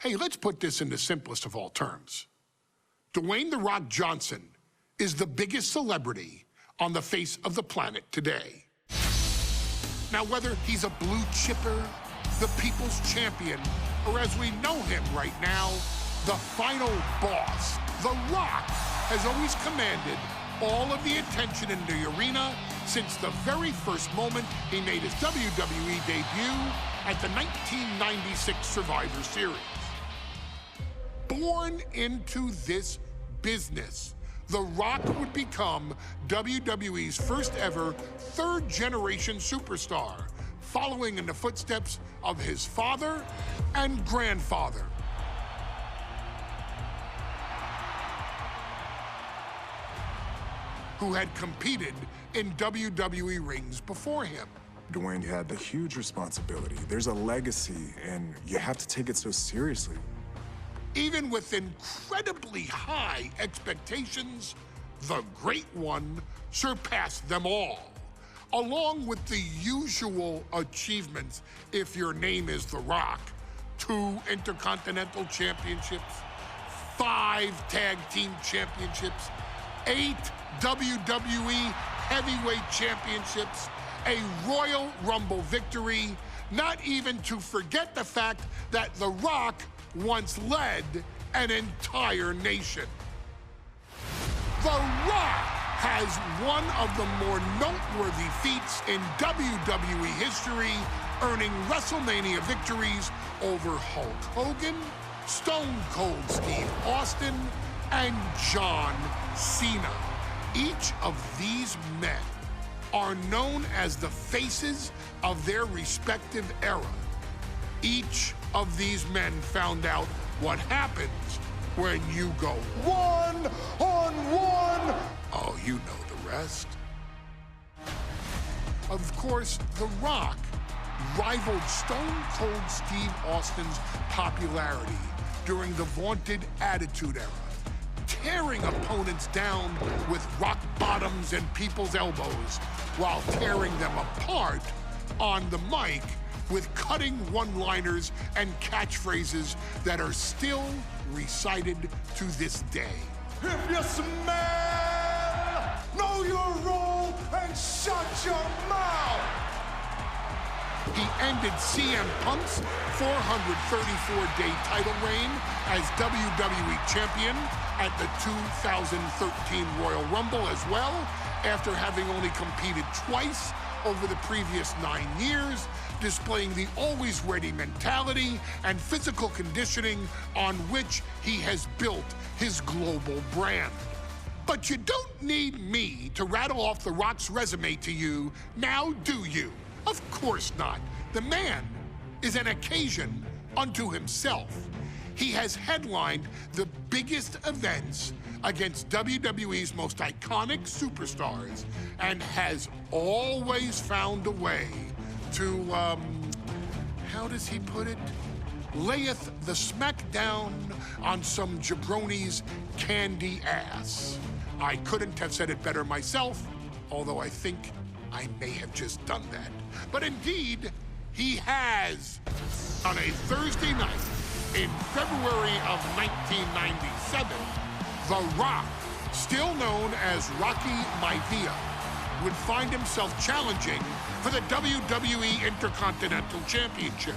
Hey, let's put this in the simplest of all terms. Dwayne "The Rock" Johnson is the biggest celebrity on the face of the planet today. Now, whether he's a blue chipper, the people's champion, or as we know him right now, the final boss, The Rock has always commanded all of the attention in the arena since the very first moment he made his WWE debut at the 1996 Survivor Series. Born into this business, The Rock would become WWE's first ever third-generation superstar, following in the footsteps of his father and grandfather. Who had competed in WWE rings before him. Dwayne, you had the huge responsibility. There's a legacy, and you have to take it so seriously. Even with incredibly high expectations, the Great One surpassed them all, along with the usual achievements if your name is The Rock: 2 Intercontinental Championships, 5 Tag Team Championships, 8 WWE Heavyweight Championships, a Royal Rumble victory, not even to forget the fact that The Rock once led an entire nation. The Rock has one of the more noteworthy feats in WWE history, earning WrestleMania victories over Hulk Hogan, Stone Cold Steve Austin, and John Cena. Each of these men are known as the faces of their respective era. Each of these men found out what happens when you go one-on-one. Oh, you know the rest. Of course, The Rock rivaled Stone Cold Steve Austin's popularity during the vaunted Attitude Era, tearing opponents down with rock bottoms and people's elbows while tearing them apart on the mic with cutting one-liners and catchphrases that are still recited to this day. If you smell, know your role and shut your mouth. He ended CM Punk's 434-day title reign as WWE Champion at the 2013 Royal Rumble as well, after having only competed twice over the previous 9 years, displaying the always-ready mentality and physical conditioning on which he has built his global brand. But you don't need me to rattle off The Rock's resume to you, now do you? Of course not. The man is an occasion unto himself. He has headlined the biggest events against WWE's most iconic superstars and has always found a way to, how does he put it? Layeth the smackdown on some jabroni's candy ass. I couldn't have said it better myself, although I think I may have just done that. But indeed, he has. On a Thursday night in February of 1997, The Rock, still known as Rocky Maivia, would find himself challenging for the WWE Intercontinental Championship.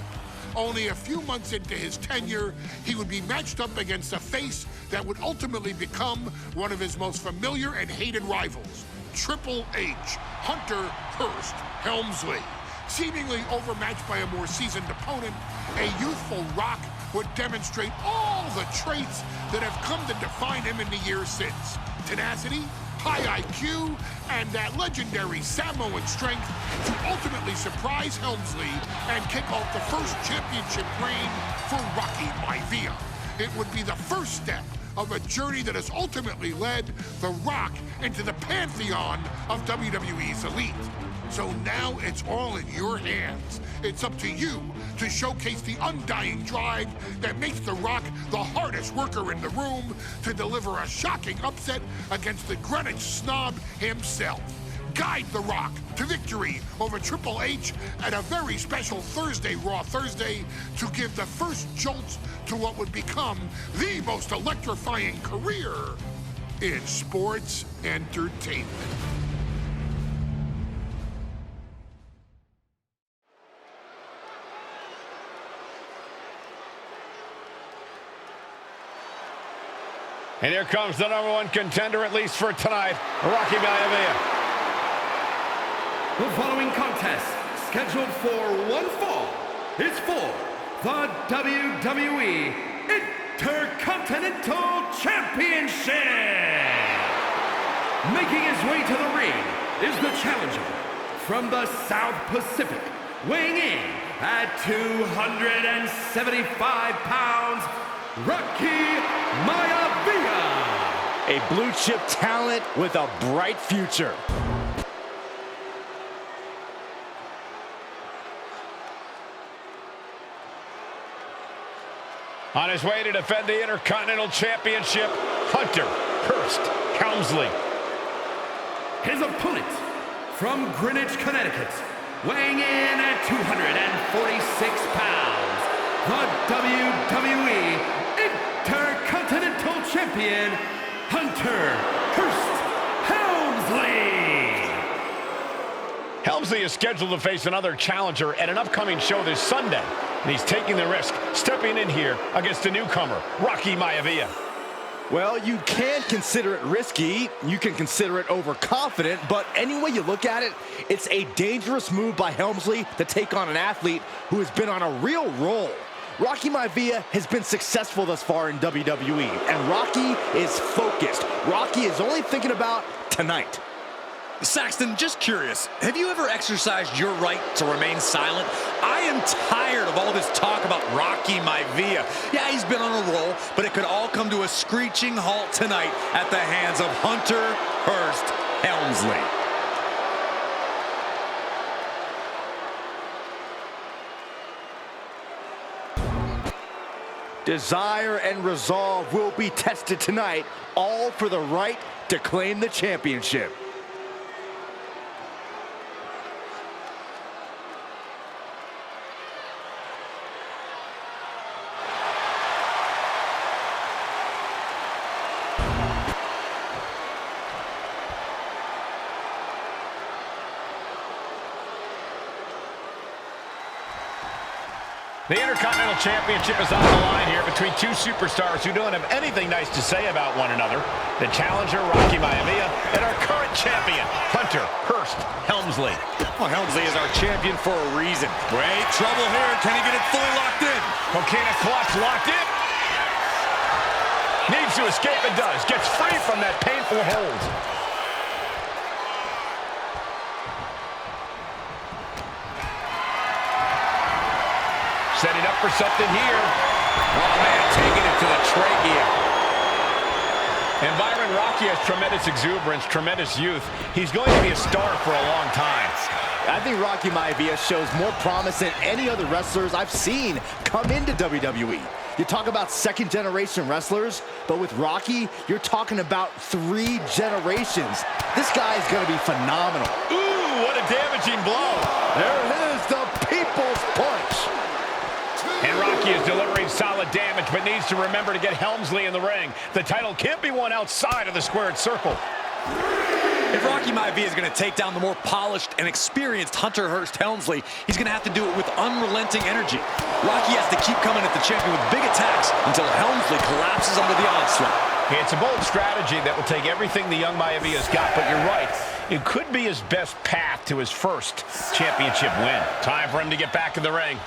Only a few months into his tenure, he would be matched up against a face that would ultimately become one of his most familiar and hated rivals, Triple H, Hunter Hearst Helmsley. Seemingly overmatched by a more seasoned opponent, a youthful Rock would demonstrate all the traits that have come to define him in the years since. Tenacity, high IQ, and that legendary Samoan strength to ultimately surprise Helmsley and kick off the first championship reign for Rocky Maivia. It would be the first step of a journey that has ultimately led The Rock into the pantheon of WWE's elite. So now it's all in your hands. It's up to you to showcase the undying drive that makes The Rock the hardest worker in the room to deliver a shocking upset against the Greenwich snob himself. guide The Rock to victory over Triple H at a very special Thursday, Raw Thursday, to give the first jolts to what would become the most electrifying career in sports entertainment. And here comes the #1 contender, at least for tonight, Rocky Maivia. The following contest, scheduled for one fall, is for the WWE Intercontinental Championship. Making his way to the ring is the challenger from the South Pacific, weighing in at 275 pounds, Rocky Maivia. A blue chip talent with a bright future. On his way to defend the Intercontinental Championship, Hunter Hearst Helmsley. His opponent from Greenwich, Connecticut, weighing in at 246 pounds, the WWE Intercontinental Champion, Hunter Hearst Helmsley. Helmsley is scheduled to face another challenger at an upcoming show this Sunday, and he's taking the risk, stepping in here against a newcomer, Rocky Maivia. Well, you can consider it risky, you can consider it overconfident, but any way you look at it, it's a dangerous move by Helmsley to take on an athlete who has been on a real roll. Rocky Maivia has been successful thus far in WWE, and Rocky is focused. Rocky is only thinking about tonight. Saxton, just curious, have you ever exercised your right to remain silent? I am tired of all this talk about Rocky Maivia. Yeah, he's been on a roll, but it could all come to a screeching halt tonight at the hands of Hunter Hearst Helmsley. Desire and resolve will be tested tonight, all for the right to claim the championship. The Intercontinental Championship is on the line here between two superstars who don't have anything nice to say about one another. The challenger, Rocky Maivia, and our current champion, Hunter Hearst Helmsley. Well, Helmsley is our champion for a reason. Great trouble here. Can he get it fully locked in? Coquina clutch locked in. Needs to escape and does. Gets free from that painful hold. Setting up for something here. Oh, man, taking it to the trachea. And Byron, Rocky has tremendous exuberance, tremendous youth. He's going to be a star for a long time. I think Rocky Maivia shows more promise than any other wrestlers I've seen come into WWE. You talk about second-generation wrestlers, but with Rocky, you're talking about 3 generations. This guy is going to be phenomenal. Ooh, what a damaging blow. There it is, the People's Punch. And Rocky is delivering solid damage, but needs to remember to get Helmsley in the ring. The title can't be won outside of the squared circle. If Rocky Maivia is going to take down the more polished and experienced Hunter Hearst Helmsley, he's going to have to do it with unrelenting energy. Rocky has to keep coming at the champion with big attacks until Helmsley collapses under the onslaught. It's a bold strategy that will take everything the young Maivia's got, but you're right. It could be his best path to his first championship win. Time for him to get back in the ring.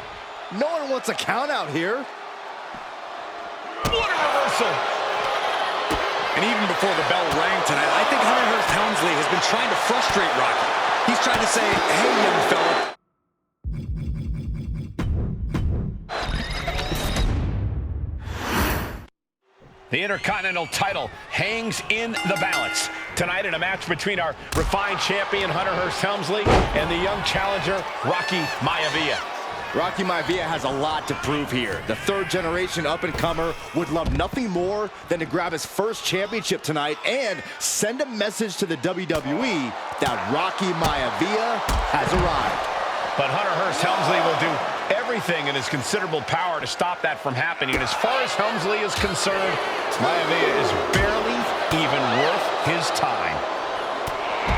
No one wants a count out here. What a reversal. And even before the bell rang tonight, I think Hunter Hearst Helmsley has been trying to frustrate Rocky. He's trying to say, hey, young fella. The Intercontinental title hangs in the balance. Tonight in a match between our refined champion, Hunter Hearst Helmsley, and the young challenger, Rocky Maivia. Rocky Maivia has a lot to prove here. The third-generation up-and-comer would love nothing more than to grab his first championship tonight and send a message to the WWE that Rocky Maivia has arrived. But Hunter Hearst Helmsley will do everything in his considerable power to stop that from happening. And as far as Helmsley is concerned, Maivia is barely even worth his time.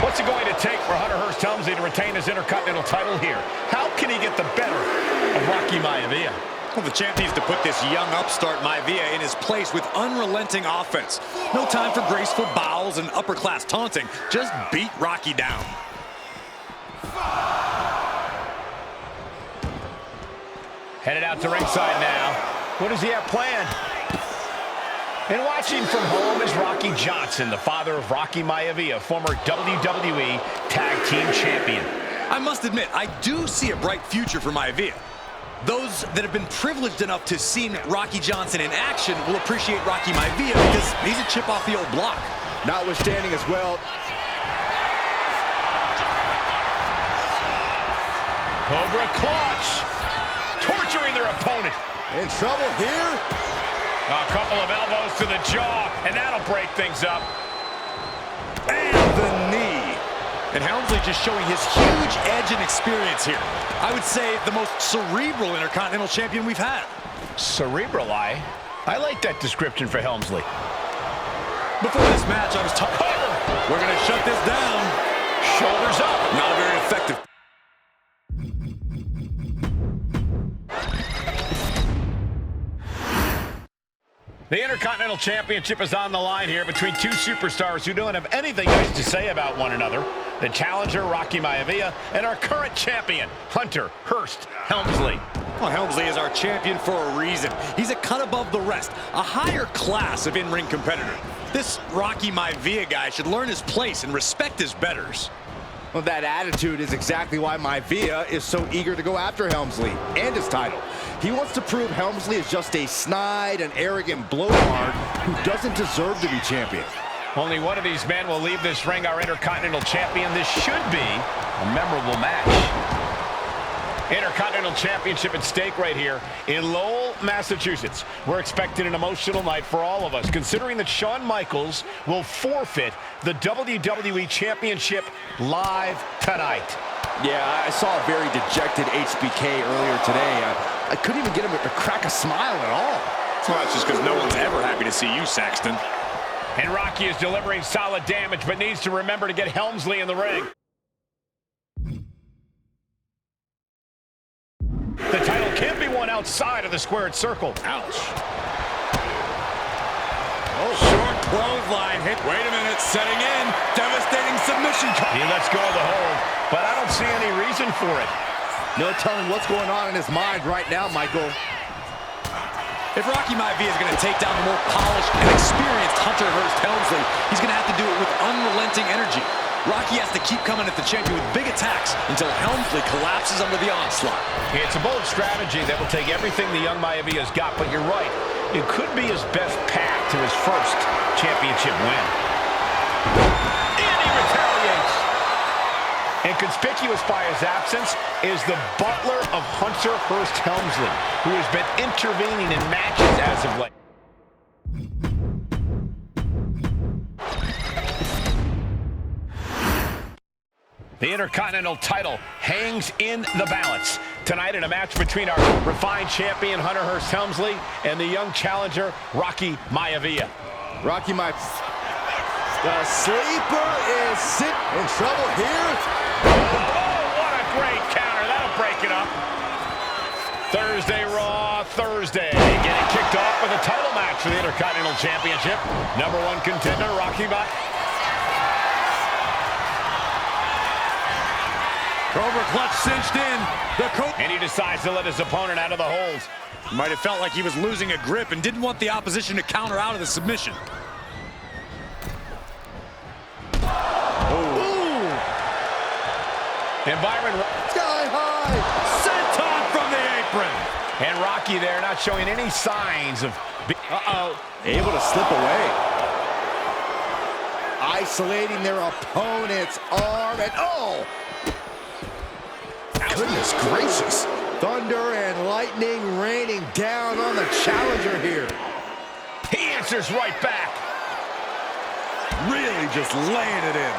What's it going to take for Hunter Hearst Helmsley to retain his Intercontinental title here? How can he get the better of Rocky Maivia? Well, the champ needs to put this young upstart Maivia in his place with unrelenting offense. No time for graceful bows and upper-class taunting. Just beat Rocky down. Headed out to ringside now. What does he have planned? And watching from home is Rocky Johnson, the father of Rocky Maivia, former WWE Tag Team Champion. I must admit, I do see a bright future for Maivia. Those that have been privileged enough to see Rocky Johnson in action will appreciate Rocky Maivia because he's a chip off the old block. Notwithstanding as well. Cobra clutch. Torturing their opponent. In trouble here. A couple of elbows to the jaw, and that'll break things up. And the knee. And Helmsley just showing his huge edge and experience here. I would say the most cerebral Intercontinental Champion we've had. Cerebral, I like that description for Helmsley. Before this match, I was talking. We're going to shut this down. Shoulders up. Not very effective. The Intercontinental Championship is on the line here between two superstars who don't have anything nice to say about one another. The challenger, Rocky Maivia, and our current champion, Hunter Hearst Helmsley. Well, Helmsley is our champion for a reason. He's a cut above the rest, a higher class of in-ring competitor. This Rocky Maivia guy should learn his place and respect his betters. Well, that attitude is exactly why Maivia is so eager to go after Helmsley and his title. He wants to prove Helmsley is just a snide and arrogant blowhard who doesn't deserve to be champion. Only one of these men will leave this ring our Intercontinental Champion. This should be a memorable match. Intercontinental Championship at stake right here in Lowell, Massachusetts. We're expecting an emotional night for all of us, considering that Shawn Michaels will forfeit the WWE Championship live tonight. Yeah, I saw a very dejected HBK earlier today. I couldn't even get him to crack a smile at all. Well, that's just because no one's ever happy to see you, Saxton. And Rocky is delivering solid damage, but needs to remember to get Helmsley in the ring. The title can't be won outside of the squared circle. Ouch. Oh, short clothesline hit. Wait a minute, setting in. Devastating submission. He lets go of the hold, but I don't see any reason for it. No telling what's going on in his mind right now, Michael. If Rocky Maivia is going to take down the more polished and experienced Hunter Hearst Helmsley, he's going to have to do it with unrelenting energy. Rocky has to keep coming at the champion with big attacks until Helmsley collapses under the onslaught. It's a bold strategy that will take everything the young Maivia's got, but you're right. It could be his best path to his first championship win. And he retaliates. And conspicuous by his absence is the butler of Hunter Hearst Helmsley, who has been intervening in matches as of late. The Intercontinental title hangs in the balance tonight in a match between our refined champion, Hunter Hearst Helmsley, and the young challenger, Rocky Maivia. Rocky Maivia. The sleeper is in trouble here. Oh, what a great counter. That'll break it up. Thursday Raw, Thursday. Getting kicked off with a title match for the Intercontinental Championship. Number one contender, Rocky Maivia. Cobra clutch cinched in. And he decides to let his opponent out of the hold. Might have felt like he was losing a grip and didn't want the opposition to counter out of the submission. Ooh. And Byron, Sky high. Senton from the apron. and Rocky there not showing any signs of... Able to slip away. Isolating their opponent's arm and goodness gracious. Thunder and lightning raining down on the challenger here. He answers right back. Really just laying it in.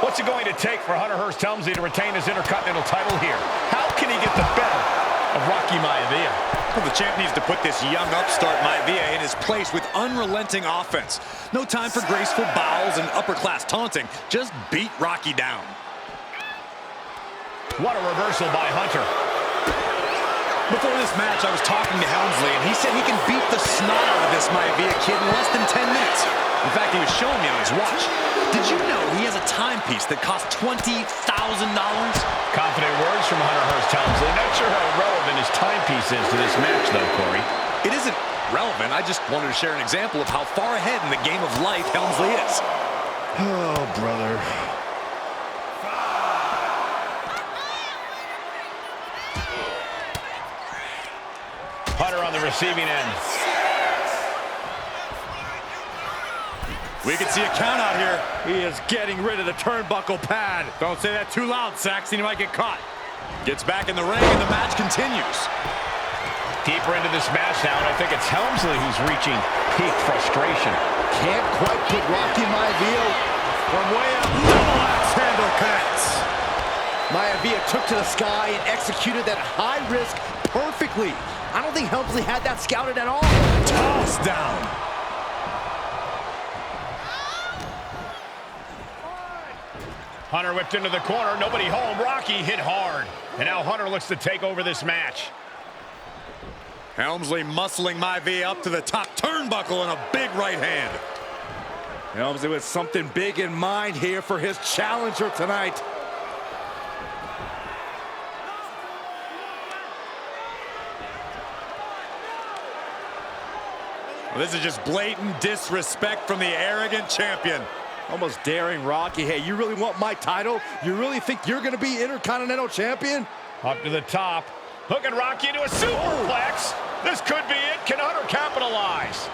What's it going to take for Hunter Hearst Helmsley to retain his Intercontinental title here? How can he get the better of Rocky Maivia? Well, the champ needs to put this young upstart Maivia in his place with unrelenting offense. No time for graceful bows and upper-class taunting. Just beat Rocky down. What a reversal by Hunter. Before this match, I was talking to Helmsley, and he said he can beat the snot out of this Maivia kid in less than 10 minutes. In fact, he was showing me on his watch. Did you know he has a timepiece that costs $20,000? Confident words from Hunter Hearst Helmsley. Not sure how relevant his timepiece is to this match, though, Corey. It isn't relevant. I just wanted to share an example of how far ahead in the game of life Helmsley is. Oh, brother. Hunter on the receiving end. We can see a count out here. He is getting rid of the turnbuckle pad. Don't say that too loud, Saxon. You might get caught. Gets back in the ring, and the match continues. Deeper into this match now, and I think it's Helmsley who's reaching peak frustration. Can't quite put Rocky Maivia From way up, double axe handle connects. Maivia took to the sky and executed that high risk perfectly. I don't think Helmsley had that scouted at all. Toss down. Hunter whipped into the corner, nobody home. Rocky hit hard. And now Hunter looks to take over this match. Helmsley muscling Maivia up to the top turnbuckle and a big right hand. Helmsley with something big in mind here for his challenger tonight. Well, this is just blatant disrespect from the arrogant champion. Almost daring Rocky. Hey, you really want my title? You really think you're going to be Intercontinental Champion? Up to the top. Hooking Rocky into a superplex. This could be it. Can Hunter capitalize?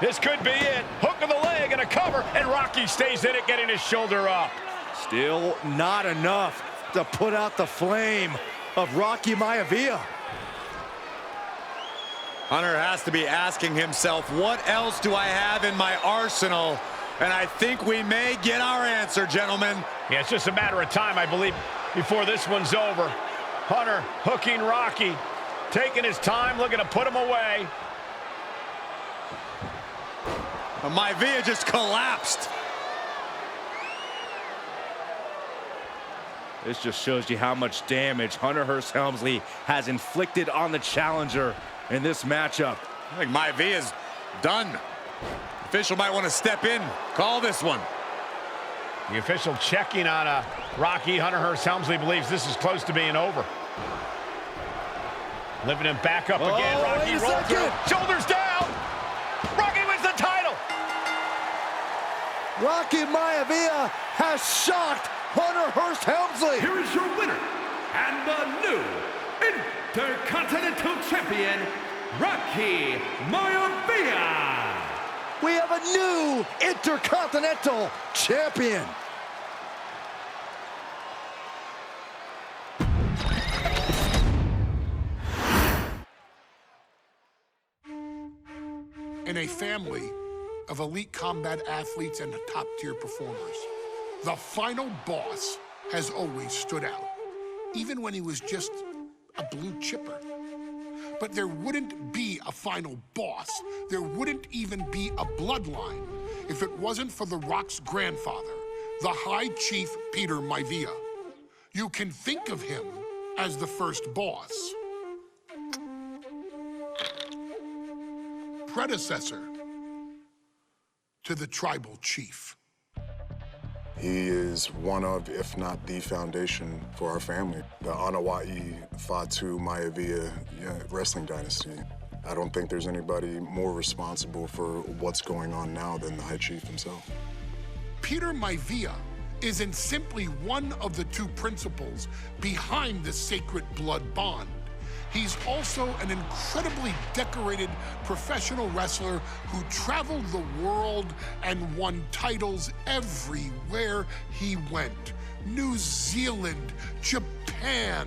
This could be it. Hook of the leg and a cover, and Rocky stays in it, getting his shoulder up. Still not enough to put out the flame of Rocky Maivia. Hunter has to be asking himself, what else do I have in my arsenal? And I think we may get our answer, gentlemen. Yeah, it's just a matter of time, I believe, before this one's over. Hunter hooking Rocky, taking his time, looking to put him away. Maivia just collapsed. This just shows you how much damage Hunter Hearst Helmsley has inflicted on the challenger in this matchup. I think Maivia's done. The official might want to step in, call this one. The official checking on Rocky. Hunter Hearst Helmsley believes this is close to being over. Lifting him back up again. Rocky rolls through. Shoulders down. Rocky wins the title. Rocky Maivia has shocked Hunter Hearst Helmsley. Here is your winner, and the new Intercontinental Champion, Rocky Maivia. We have a new Intercontinental Champion. In a family of elite combat athletes and top-tier performers, the final boss has always stood out, even when he was just a blue chipper. But there wouldn't be a final boss. There wouldn't even be a bloodline if it wasn't for The Rock's grandfather, the High Chief Peter Maivia. You can think of him as the first boss. Predecessor to the tribal chief. He is one of, if not the foundation for our family. The Anawa'i Fatu Maivia wrestling dynasty. I don't think there's anybody more responsible for what's going on now than the High Chief himself. Peter Maivia isn't simply one of the two principles behind the sacred blood bond. He's also an incredibly decorated professional wrestler who traveled the world and won titles everywhere he went. New Zealand, Japan,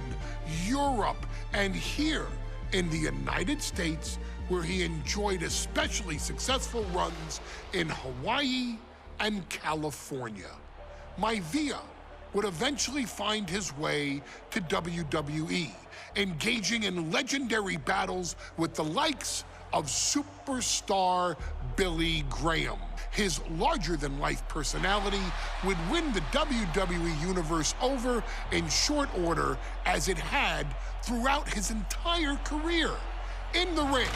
Europe, and here in the United States, where he enjoyed especially successful runs in Hawaii and California. Maivia would eventually find his way to WWE, engaging in legendary battles with the likes of superstar Billy Graham. His larger-than-life personality would win the WWE Universe over in short order, as it had throughout his entire career. In the ring,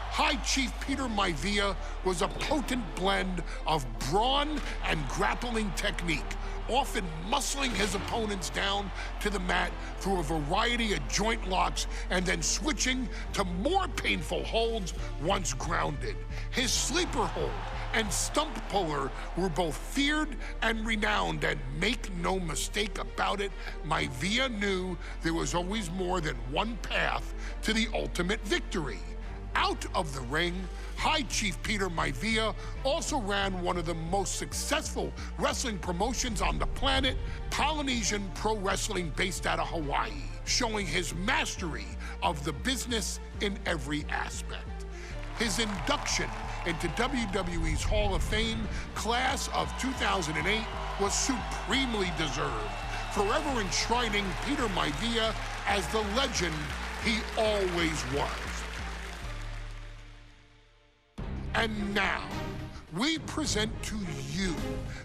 High Chief Peter Maivia was a potent blend of brawn and grappling technique, often muscling his opponents down to the mat through a variety of joint locks and then switching to more painful holds once grounded. His sleeper hold and stump puller were both feared and renowned, and make no mistake about it, Maivia knew there was always more than one path to the ultimate victory. Out of the ring, High Chief Peter Maivia also ran one of the most successful wrestling promotions on the planet, Polynesian Pro Wrestling, based out of Hawaii, showing his mastery of the business in every aspect. His induction into WWE's Hall of Fame class of 2008 was supremely deserved, forever enshrining Peter Maivia as the legend he always was. And now, we present to you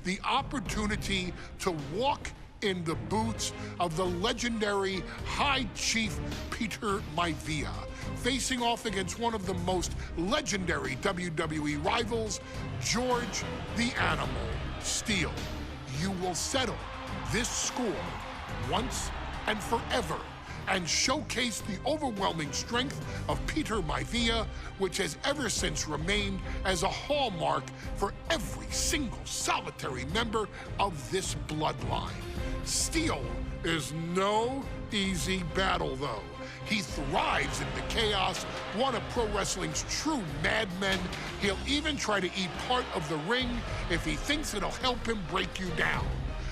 the opportunity to walk in the boots of the legendary High Chief Peter Maivia, facing off against one of the most legendary WWE rivals, George the Animal Steele. You will settle this score once and forever, and showcase the overwhelming strength of Peter Maivia, which has ever since remained as a hallmark for every single solitary member of this bloodline. Steele is no easy battle, though. He thrives in the chaos, one of pro wrestling's true madmen. He'll even try to eat part of the ring if he thinks it'll help him break you down.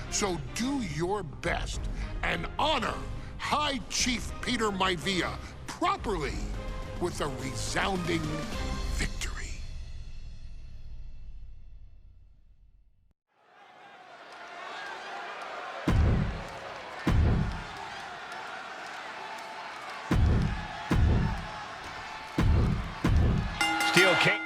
So do your best and honor High Chief Peter Maivia properly with a resounding victory. Steele King.